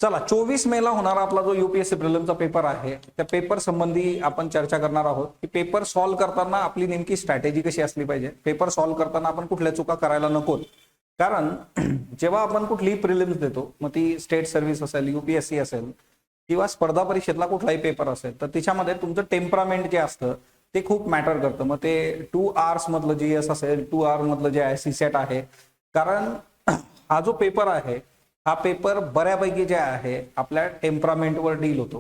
चला 24 मेला होणारा आपला जो युपीएससी प्रिलिमचा पेपर आहे त्या पेपर संबंधी आपण चर्चा करणार आहोत की पेपर सॉल्व्ह करताना आपली नेमकी स्ट्रॅटेजी कशी असली पाहिजे, पेपर सॉल्व्ह करताना आपण कुठल्या चुका करायला नकोत. कारण जेव्हा आपण कुठलीही प्रिलिम्स देतो, मग ती स्टेट सर्व्हिस असेल, युपीएससी असेल किंवा स्पर्धा परीक्षेतला कुठलाही पेपर असेल, तर तिच्यामध्ये तुमचं टेम्परामेंट जे असतं ते खूप मॅटर करतं. मग ते 2 आवर्स मधलं जीएस असेल, 2 आवर्स मधलं जे आहे सीसेट आहे. कारण हा जो पेपर आहे हा पेपर बऱ्यापैकी जे आहे आपल्या टेम्परामेंटवर डील होतो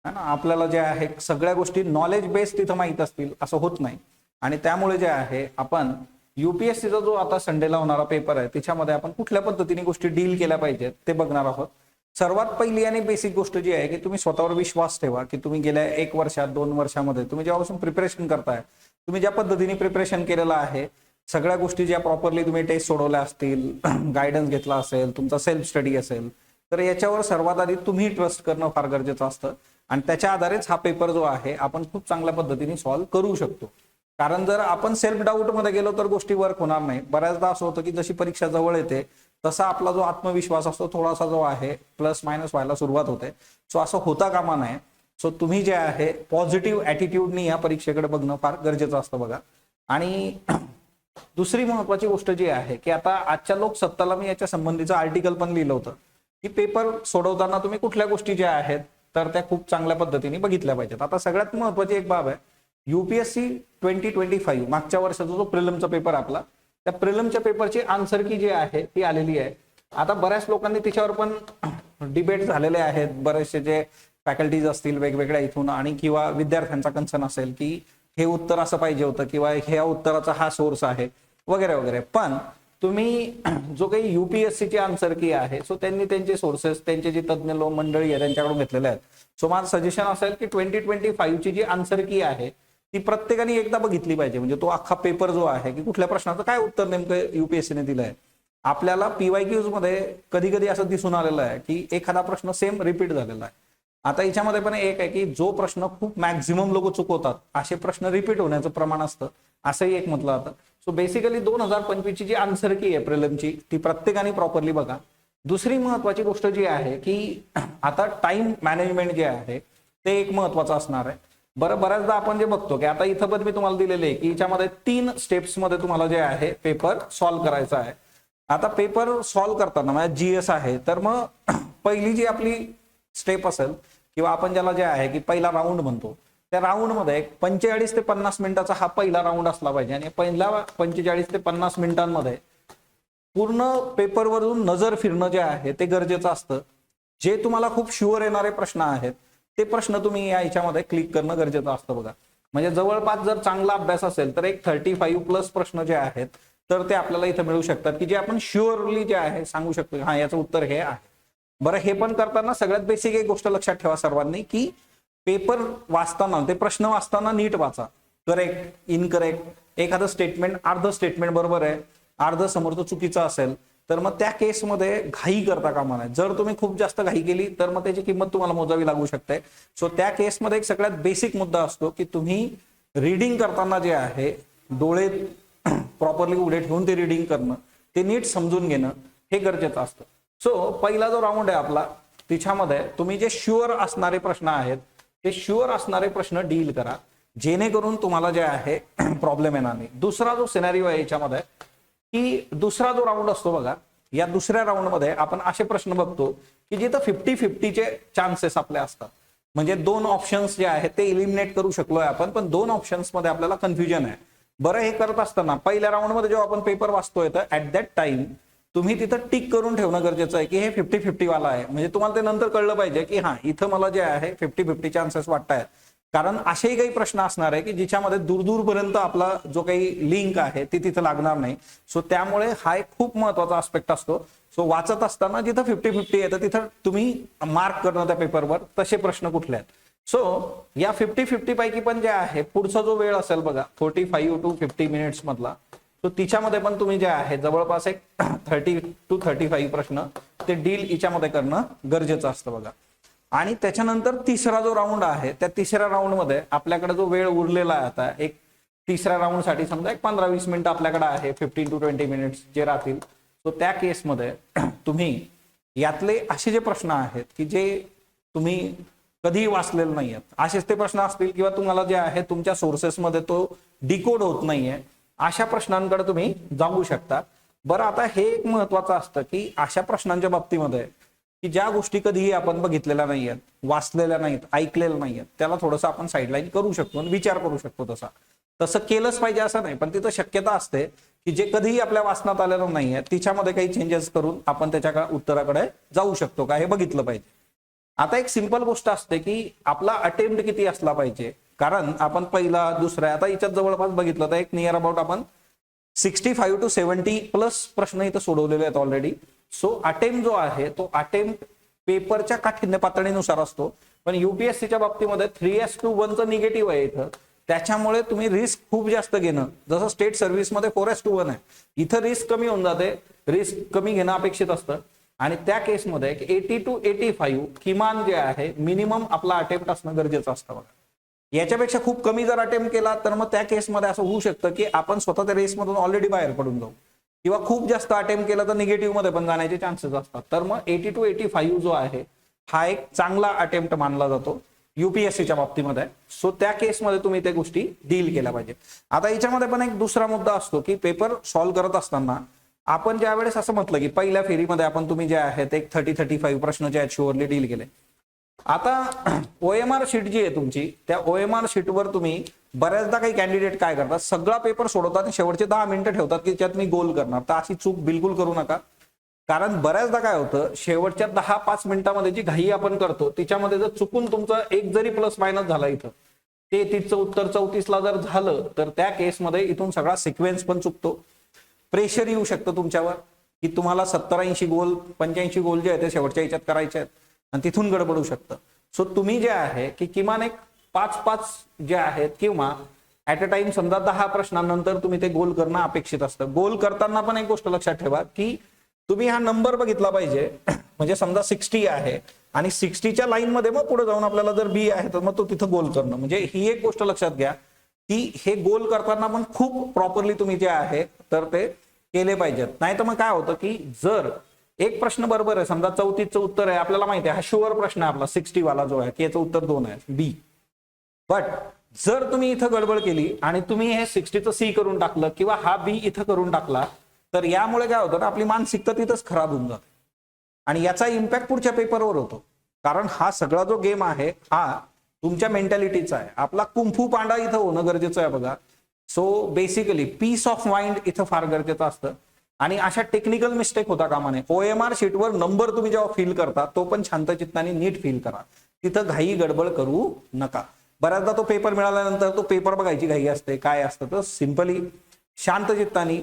है ना. आपल्याला जे आहे सगळ्या गोष्टी नॉलेज बेस्ड तिथं माहीत असतील असं होत नाही. आणि त्यामुळे जे आहे आपण युपीएससीचा जो आता संडेला होणारा पेपर आहे त्याच्यामध्ये आपण कुठल्या पद्धतीने गोष्टी डील केल्या पाहिजेत ते बघणार आहोत. सर्वात पहिली आणि बेसिक गोष्ट जी आहे की तुम्ही स्वतःवर विश्वास ठेवा की तुम्ही गेल्या 1 वर्षात 2 वर्षामध्ये तुम्ही जेव्हापासून प्रिपरेशन करताय, तुम्ही ज्या पद्धतीने प्रिपरेशन केलेलं आहे, सगळ्या गोष्टी ज्या प्रॉपरली तुम्ही टेस्ट सोडवल्या असतील, गायडन्स घेतला असेल, तुमचा सेल्फ स्टडी असेल, तर याच्यावर सर्वात आधी तुम्ही ट्रस्ट करणं फार गरजेचं असतं. आणि त्याच्या आधारेच हा पेपर जो आहे आपण खूप चांगल्या पद्धतीने सॉल्व्ह करू शकतो. कारण जर आपण सेल्फ डाऊट मध्ये गेलो तर गोष्टी वर्क होणार नाही. बऱ्याचदा असं होतं की जशी परीक्षा जवळ येते तसा आपला जो आत्मविश्वास असतो थोडासा जो आहे प्लस मायनस व्हायला सुरुवात होते. सो असं होता कामा नये. सो तुम्ही जे आहे पॉझिटिव्ह ॲटिट्यूडनी या परीक्षेकडे बघणं फार गरजेचं असतं बघा. आणि दुसरी महत्वाची गोष्ट जी आहे की आता आजच्या लोकसत्ताला मी याच्या संबंधीचं आर्टिकल पण लिहिलं होतं की पेपर सोडवताना तुम्ही कुठल्या गोष्टी ज्या आहेत तर त्या खूप चांगल्या पद्धतीने बघितल्या पाहिजेत. आता सगळ्यात महत्वाची एक बाब आहे, युपीएससी 2025 मागच्या वर्षाचा जो प्रिलिमचा पेपर आपला, त्या प्रिलिमच्या पेपरची आन्सर की जी आहे ती आलेली आहे. आता बऱ्याच लोकांनी तिच्यावर पण डिबेट झालेले आहेत. बरेचसे जे फॅकल्टीज असतील वेगवेगळ्या इथून आणि किंवा विद्यार्थ्यांचा कन्सर्न असेल की हे उत्तर असं पाहिजे होतं किंवा ह्या उत्तराचा हा सोर्स आहे वगैरे वगैरे. पण तुम्ही जो काही युपीएससीची आन्सर की आहे सो त्यांनी त्यांचे सोर्सेस, त्यांचे जे तज्ज्ञ लोक मंडळी आहे त्यांच्याकडून घेतलेले आहेत. सो माझं सजेशन असेल की 2025 ची जी आन्सर की आहे ती प्रत्येकाने एकदा बघितली पाहिजे. म्हणजे तो अख्खा पेपर जो आहे की कुठल्या प्रश्नाचं काय उत्तर नेमकं युपीएससीने दिलंय. आपल्याला पीवायक्यूज मध्ये कधी कधी असं दिसून आलेलं आहे की एखादा प्रश्न सेम रिपीट झालेला आहे. आता याच्यामध्ये पण एक आहे की जो प्रश्न खूप मॅक्झिमम लोक चुकवतात असे प्रश्न रिपीट होण्याचं प्रमाण असतं असंही एक म्हटलं जातं. सो बेसिकली 2025 ची जी आन्सर की आहे प्रिलिमची ती प्रत्येकाने प्रॉपरली बघा. दुसरी महत्वाची गोष्ट जी आहे की आता टाइम मॅनेजमेंट जे आहे ते एक महत्वाचं असणार आहे. बऱ्याचदा आपण जे बघतो की आता इथं पण मी तुम्हाला दिलेले आहे की याच्यामध्ये 3 स्टेप्स मध्ये तुम्हाला जे आहे पेपर सॉल्व्ह करायचा आहे. आता पेपर सॉल्व्ह करताना म्हणजे जीएस आहे तर मग पहिली जी आपली स्टेप असेल किंवा आपण ज्याला जे आहे की पहिला राऊंड म्हणतो, त्या राऊंड मध्ये 45 ते 50 मिनिटाचा हा पहिला राऊंड असला पाहिजे. आणि पहिला 45 ते 50 मिनिटांमध्ये पूर्ण पेपरवरून नजर फिरणं जे आहे ते गरजेचं असतं. जे तुम्हाला खूप शुअर येणारे प्रश्न आहेत ते प्रश्न तुम्ही या ह्याच्यामध्ये क्लिक करणं गरजेचं असतं बघा. म्हणजे जवळपास जर चांगला अभ्यास असेल तर एक 35 प्लस प्रश्न जे आहेत तर ते आपल्याला इथं मिळू शकतात की जे आपण शुअरली जे आहे सांगू शकतो हा याचं उत्तर हे आहे. बरं, हे पण करताना सगळ्यात बेसिक एक गोष्ट लक्षात ठेवा सर्वांनी की पेपर वाचताना ते प्रश्न वाचताना नीट वाचा. करेक्ट, इनकरेक्ट, एखादं स्टेटमेंट अर्ध स्टेटमेंट बरोबर आहे, अर्ध समोरचं चुकीचं असेल तर मग त्या केसमध्ये घाई करता कामा नये. जर तुम्ही खूप जास्त घाई केली तर मग त्याची किंमत तुम्हाला मोजावी लागू शकते. सो त्या केसमध्ये एक सगळ्यात बेसिक मुद्दा असतो की तुम्ही रीडिंग करताना जे आहे डोळे प्रॉपरली उघडे ठेवून ते रीडिंग करणं, ते नीट समजून घेणं हे गरजेचं असतं. सो पहिला जो राऊंड आहे आपला तिच्यामध्ये तुम्ही जे शुअर असणारे प्रश्न आहेत ते शुअर असणारे प्रश्न डील करा जेणेकरून तुम्हाला जे आहे प्रॉब्लेम येणार नाही. दुसरा जो सिनॅरिओ आहे याच्यामध्ये की दुसरा जो राऊंड असतो बघा, या दुसऱ्या राऊंड मध्ये आपण असे प्रश्न बघतो की जिथं 50-50 चान्सेस आपले असतात. म्हणजे 2 ऑप्शन्स जे आहेत ते इलिमिनेट करू शकलोय आपण, पण 2 ऑप्शन्स मध्ये आपल्याला कन्फ्युजन आहे. बरं, हे करत असताना पहिल्या राऊंड मध्ये जेव्हा आपण पेपर वाचतोय तर ऍट दॅट टाइम तुम्ही तिथं टिक करून ठेवणं गरजेचं आहे की हे 50-50 वाला आहे. म्हणजे तुम्हाला ते नंतर कळलं पाहिजे की हा इथं मला जे आहे 50-50 चान्सेस वाटतायत. कारण असेही काही प्रश्न असणार आहे की जिच्यामध्ये दूरपर्यंत आपला जो काही लिंक आहे ती तिथं लागणार नाही. सो त्यामुळे हा एक खूप महत्वाचा आस्पेक्ट असतो. सो वाचत असताना जिथं 50-50 येतं तिथं तुम्ही मार्क करणं त्या पेपरवर तसे प्रश्न कुठले आहेत. सो या 50-50 पैकी पण जे आहे पुढचा जो वेळ असेल बघा 45 to 50 मिनिट्स मधला, तो तिच्यामध्ये पण तुम्ही जे आहे जवळपास एक 30 to 35 प्रश्न ते डील याच्यामध्ये करणं गरजेचं असतं बघा. आणि त्याच्यानंतर तिसरा जो राऊंड आहे त्या तिसऱ्या राऊंड मध्ये आपल्याकडे जो वेळ उरलेला आहे आता एक तिसऱ्या राऊंड साठी समजा एक 15-20 मिनिटं आपल्याकडे आहे, 15 to 20 मिनिट्स जे राहतील. सो त्या केसमध्ये तुम्ही यातले असे जे प्रश्न आहेत की जे तुम्ही कधीही वाचलेले नाही आहेत, असेच ते प्रश्न असतील किंवा तुम्हाला जे आहे तुमच्या सोर्सेसमध्ये तो डिकोड होत नाहीये, अशा प्रश्नांकडे तुम्ही जाऊ शकता. बरं, आता हे एक महत्वाचं असतं की अशा प्रश्नांच्या बाबतीमध्ये की ज्या गोष्टी कधीही आपण बघितलेल्या नाहीयेत, वाचलेल्या नाहीत, ऐकलेल्या नाहीयेत, त्याला थोडंसं आपण साईडलाईन करू शकतो आणि विचार करू शकतो. तसं केलंच पाहिजे असं नाही, पण तिथं शक्यता असते की जे कधीही आपल्या वाचनात आलेलं नाहीये तिच्यामध्ये काही चेंजेस करून आपण त्याच्या उत्तराकडे जाऊ शकतो का हे बघितलं पाहिजे. आता एक सिंपल गोष्ट असते की आपला अटेम्प्ट किती असला पाहिजे, कारण आपण पहिला दुसरा आता याच्यात जवळपास बघितलं तर एक नियर अबाउट आपण 65 to 70 प्लस प्रश्न इथं सोडवलेले आहेत ऑलरेडी. सो अटेम्प्ट जो आहे तो अटेम्प्ट पेपरच्या काठिण्य पातळीनुसार असतो, पण युपीएससीच्या बाबतीमध्ये 3:1 चं निगेटिव्ह आहे इथं, त्याच्यामुळे तुम्ही रिस्क खूप जास्त घेणं, जसं स्टेट सर्व्हिसमध्ये 4:1 आहे, इथं रिस्क कमी होऊन जाते, रिस्क कमी घेणं अपेक्षित असतं. आणि त्या केसमध्ये 80 to 85 किमान जे आहे मिनिमम आपला अटेम्प्ट असणं गरजेचं असतं बघा. याच्यापेक्षा खूप कमी जर अटेम्प्ट केला तर मग त्या केसमध्ये असं होऊ शकतं की आपण स्वतः त्या रेसमधून ऑलरेडी बाहेर पडून जाऊ, किंवा खूप जास्त अटेम्प्ट केला तर निगेटिव्ह मध्ये पण जाण्याचे चान्सेस असतात. तर मग 80 to 85 जो आहे हा एक चांगला अटेम्प्ट मानला जातो युपीएससीच्या बाबतीमध्ये. सो त्या केसमध्ये तुम्ही त्या गोष्टी डील केल्या पाहिजे. आता याच्यामध्ये पण एक दुसरा मुद्दा असतो की पेपर सॉल्व्ह करत असताना आपण ज्या वेळेस असं म्हटलं की पहिल्या फेरीमध्ये आपण तुम्ही जे आहेत एक 30-35 प्रश्न जे आहेत शुअरली डील केले. आता ओएमआर शीट जी आहे तुमची, त्या ओएमआर शीटवर तुम्ही बऱ्याचदा काही कॅन्डिडेट काय करतात, सगळा पेपर सोडवतात आणि शेवटचे 10 मिनिटं ठेवतात की त्यात मी गोल करणार. तर अशी चूक बिलकुल करू नका, कारण बऱ्याचदा काय होतं शेवटच्या 10-5 मिनिटांमध्ये जी घाई आपण करतो तिच्यामध्ये जर चुकून तुमचं एक जरी प्लस मायनस झाला इथं, ते 30चं उत्तर 34ला जर झालं तर त्या केसमध्ये इथून सगळा सिक्वेन्स पण चुकतो. प्रेशर येऊ शकतं तुमच्यावर की तुम्हाला 70-80 गोल 85 गोल जे आहे ते शेवटच्या याच्यात करायचे आहेत आणि तिथून गडबड होऊ शकतं. सो तुम्ही जे आहे की किमान एक 5-5 जे आहेत किंवा ऍट अ टाइम समजा 10 प्रश्नांनंतर तुम्ही ते गोल करणं अपेक्षित असतं. गोल करताना पण एक गोष्ट लक्षात ठेवा की तुम्ही हा नंबर बघितला पाहिजे, म्हणजे समजा 60 आहे आणि 60च्या लाईन मध्ये मग पुढे जाऊन आपल्याला जर बी आहे तर मग तो तिथं गोल करणं, म्हणजे ही एक गोष्ट लक्षात घ्या की हे गोल करताना पण खूप प्रॉपरली तुम्ही जे आहे तर ते केले पाहिजेत. नाही तर मग काय होतं की जर एक प्रश्न बरोबर आहे, समजा 34चं उत्तर आहे, आपल्याला माहिती आहे हा शुअर प्रश्न आहे आपला 60 वाला जो आहे की याचं उत्तर 2 आहे बी, बट जर तुम्ही इथं गडबड केली आणि तुम्ही हे 60चं सी करून टाकलं किंवा हा बी इथं करून टाकला तर यामुळे काय होतं ना आपली मानसिकता तिथंच खराब होऊन जाते आणि याचा इम्पॅक्ट पुढच्या पेपरवर होतो. कारण हा सगळा जो गेम आहे हा तुमच्या मेंटॅलिटीचा आहे. आपला कुंफू पांडा इथं होणं गरजेचं आहे बघा. So basically peace of mind इथं फार गरजेचं असतं आणि अशा टेक्निकल मिस्टेक होता कामा नये. ओएमआर शीटवर नंबर तुम्ही जेव्हा फिल करता तो पण शांत चित्ताने नीट फिल करा, तिथं घाई गडबड करू नका. बऱ्याचदा तो पेपर मिळाल्यानंतर तो पेपर बघायची घाई असते, काय असतं तर सिंपली शांत चित्ताने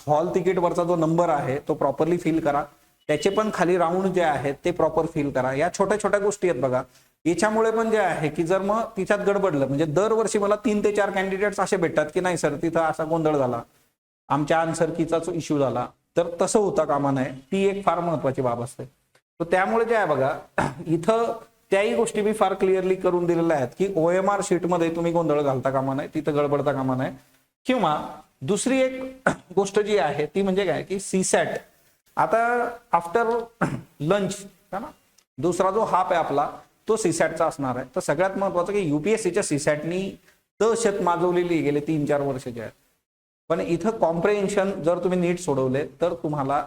हॉल तिकीटवरचा जो नंबर आहे तो प्रॉपरली फिल करा, त्याचे पण खाली राऊंड जे आहेत ते प्रॉपर फिल करा. या छोट्या छोट्या गोष्टी आहेत बघा, याच्यामुळे पण जे आहे की जर मग तिच्यात गडबडलं, म्हणजे दरवर्षी मला 3 ते 4 कॅन्डिडेट्स असे भेटतात की नाही सर तिथं असा गोंधळ झाला, आमच्या आन्सर कीचा इश्यू झाला, तर तसं होता कामा नये. ती एक फार महत्वाची बाब असते. तर त्यामुळे जे आहे बघा इथं त्याही गोष्टी मी फार क्लिअरली करून दिलेल्या आहेत की ओएमआर शीटमध्ये तुम्ही गोंधळ घालता कामा नये, तिथं गडबडता कामा नये. किंवा दुसरी एक गोष्ट जी आहे ती म्हणजे काय की सीसॅट, आता आफ्टर लंच ना दुसरा जो हाफ आहे आपला तो सीसॅटचा असणार आहे. तर सगळ्यात महत्वाचं की युपीएससीच्या सीसॅटनी दहशत माजवलेली गेले 3-4 वर्ष जे आहेत, पण इथं कॉम्प्रेन्शन जर तुम्ही नीट सोडवले तर तुम्हाला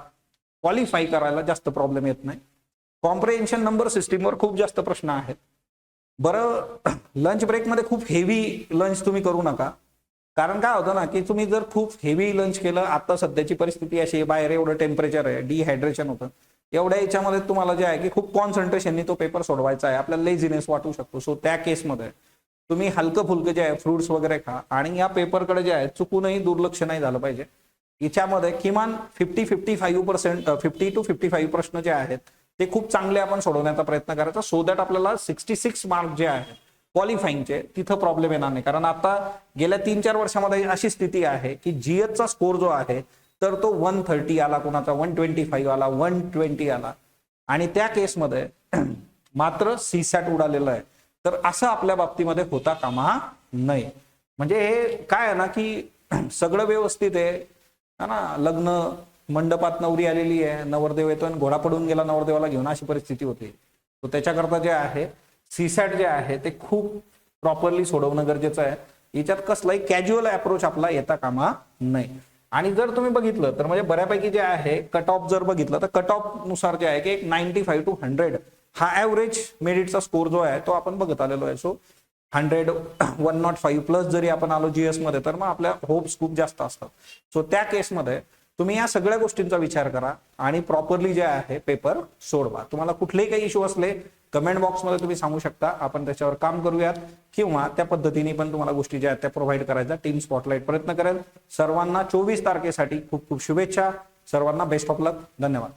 क्वालिफाय करायला जास्त प्रॉब्लेम येत नाही. कॉम्प्रेन्शन नंबर सिस्टीमवर खूप जास्त प्रश्न आहेत. बरं, लंच ब्रेकमध्ये खूप हेवी लंच तुम्ही करू नका, कारण काय होतं ना की तुम्ही जर खूप हेवी लंच केलं, आता सध्याची परिस्थिती अशी आहे, बाहेर एवढं टेम्परेचर आहे, डिहायड्रेशन होतं, एवढ्या याच्यामध्ये तुम्हाला जे आहे की खूप कॉन्सन्ट्रेशननी तो पेपर सोडवायचा आहे, आपल्याला लेझिनेस वाटू शकतो. सो त्या केसमध्ये तुम्ही हलकं फुलकं जे आहे फ्रुट्स वगैरे खा आणि या पेपरकडे जे आहे चुकूनही दुर्लक्ष नाही झालं पाहिजे. याच्यामध्ये किमान 50 to 55 प्रश्न जे आहेत ते खूप चांगले आपण सोडवण्याचा प्रयत्न करायचा, सो दॅट आपल्याला 66 मार्क जे आहेत क्वालिफाईंगचे तिथं प्रॉब्लेम येणार नाही. कारण आता गेल्या 3-4 वर्षामध्ये अशी स्थिती आहे की जीएसचा स्कोर जो आहे तर तो 130 आला, कोणाचा 125 आला, 120 आला आणि त्या केसमध्ये मात्र सीसॅट उडालेलं आहे. तर असं आपल्या बाबतीमध्ये होता कामा नये. म्हणजे हे काय आहे ना की सगळं व्यवस्थित आहे ना, लग्न मंडपात नवरी आलेली आहे, नवरदेव येतो आणि घोडा पडून गेला नवरदेवाला घेऊन, अशी परिस्थिती होते. तो त्याच्याकरता जे आहे सीसॅट जे आहे ते खूप प्रॉपरली सोडवणं गरजेचं आहे. याच्यात कसलाही कॅज्युअल अप्रोच आपला येता कामा नाही. आणि जर तुम्ही बघितलं तर म्हणजे बऱ्यापैकी जे आहे कट ऑफ जर बघितलं तर कट ऑफ नुसार जे आहे की एक 95 to 100 हा ऍव्हरेज मेरिटचा स्कोर जो आहे तो आपण बघत आलेलो आहे. सो 100 105 प्लस जरी आपण आलो जीएस मध्ये तर मग आपल्या होप्स खूप जास्त असतात. सो त्या केसमध्ये तुम्ही या सगळ्या गोष्टींचा विचार करा आणि प्रॉपरली जे आहे पेपर सोडवा. तुम्हाला कुठलेही काही इश्यू असले कमेंट बॉक्समध्ये तुम्ही सांगू शकता, आपण त्याच्यावर काम करूयात किंवा त्या पद्धतीने पण तुम्हाला गोष्टी ज्या आहेत त्या प्रोव्हाइड करायचा टीम स्पॉटलाइट प्रयत्न करेल. सर्वांना 24 तारखेसाठी खूप खूप शुभेच्छा. सर्वांना बेस्ट ऑफ लक. धन्यवाद.